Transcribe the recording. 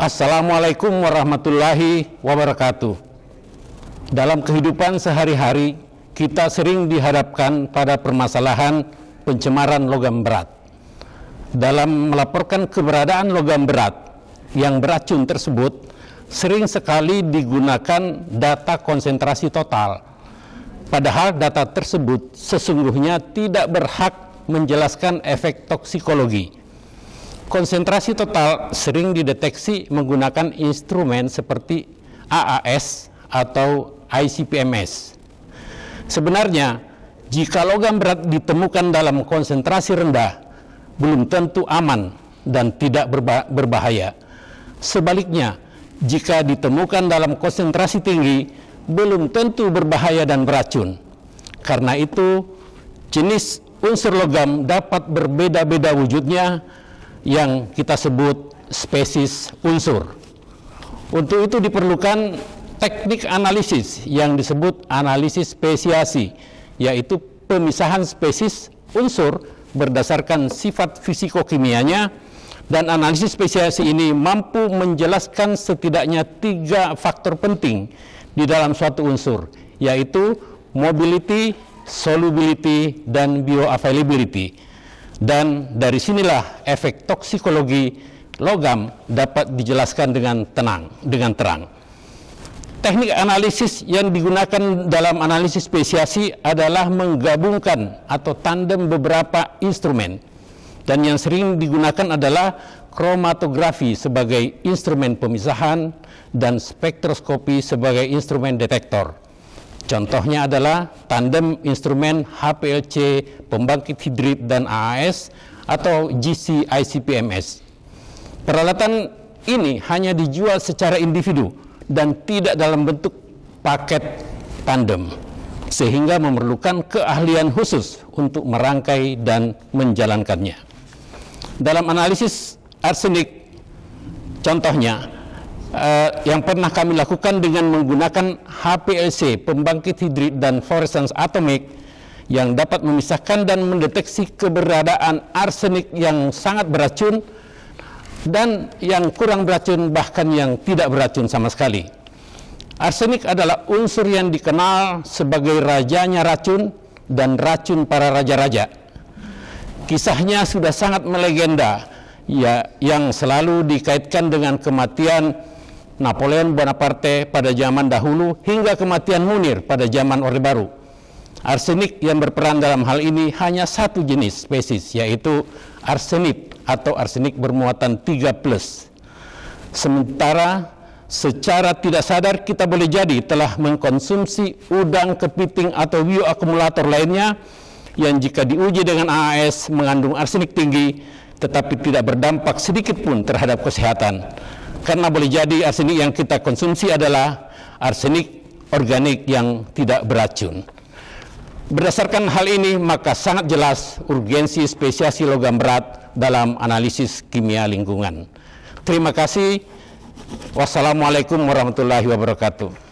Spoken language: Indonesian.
Assalamualaikum warahmatullahi wabarakatuh. Dalam kehidupan sehari-hari, kita sering dihadapkan pada permasalahan pencemaran logam berat. Dalam melaporkan keberadaan logam berat yang beracun tersebut, sering sekali digunakan data konsentrasi total. Padahal data tersebut sesungguhnya tidak berhak menjelaskan efek toksikologi. Konsentrasi total sering dideteksi menggunakan instrumen seperti AAS atau ICP-MS. Sebenarnya, jika logam berat ditemukan dalam konsentrasi rendah, belum tentu aman dan tidak berbahaya. Sebaliknya, jika ditemukan dalam konsentrasi tinggi, belum tentu berbahaya dan beracun. Karena itu, jenis unsur logam dapat berbeda-beda wujudnya, yang kita sebut spesies unsur. Untuk itu diperlukan teknik analisis yang disebut analisis spesiasi, yaitu pemisahan spesies unsur berdasarkan sifat fisikokimianya, dan analisis spesiasi ini mampu menjelaskan setidaknya 3 faktor penting di dalam suatu unsur, yaitu mobility, solubility, dan bioavailability. Dan dari sinilah efek toksikologi logam dapat dijelaskan dengan terang. Teknik analisis yang digunakan dalam analisis spesiasi adalah menggabungkan atau tandem beberapa instrumen. Dan yang sering digunakan adalah kromatografi sebagai instrumen pemisahan dan spektroskopi sebagai instrumen detektor. Contohnya adalah tandem instrumen HPLC, pembangkit hidrit, dan AAS atau GC-ICP-MS. Peralatan ini hanya dijual secara individu dan tidak dalam bentuk paket tandem, sehingga memerlukan keahlian khusus untuk merangkai dan menjalankannya. Dalam analisis arsenik, contohnya, yang pernah kami lakukan dengan menggunakan HPLC, pembangkit hidrit, dan fluorescence atomik yang dapat memisahkan dan mendeteksi keberadaan arsenik yang sangat beracun dan yang kurang beracun, bahkan yang tidak beracun sama sekali. Arsenik adalah unsur yang dikenal sebagai rajanya racun dan racun para raja-raja. Kisahnya sudah sangat melegenda, yang selalu dikaitkan dengan kematian Napoleon Bonaparte pada zaman dahulu hingga kematian Munir pada zaman Orde Baru. Arsenik yang berperan dalam hal ini hanya satu jenis spesies, yaitu arsenit atau arsenik bermuatan 3+. Sementara secara tidak sadar kita boleh jadi telah mengkonsumsi udang, kepiting, atau bioakumulator lainnya yang jika diuji dengan AAS mengandung arsenik tinggi tetapi tidak berdampak sedikit pun terhadap kesehatan. Karena boleh jadi arsenik yang kita konsumsi adalah arsenik organik yang tidak beracun. Berdasarkan hal ini, maka sangat jelas urgensi spesiasi logam berat dalam analisis kimia lingkungan. Terima kasih. Wassalamualaikum warahmatullahi wabarakatuh.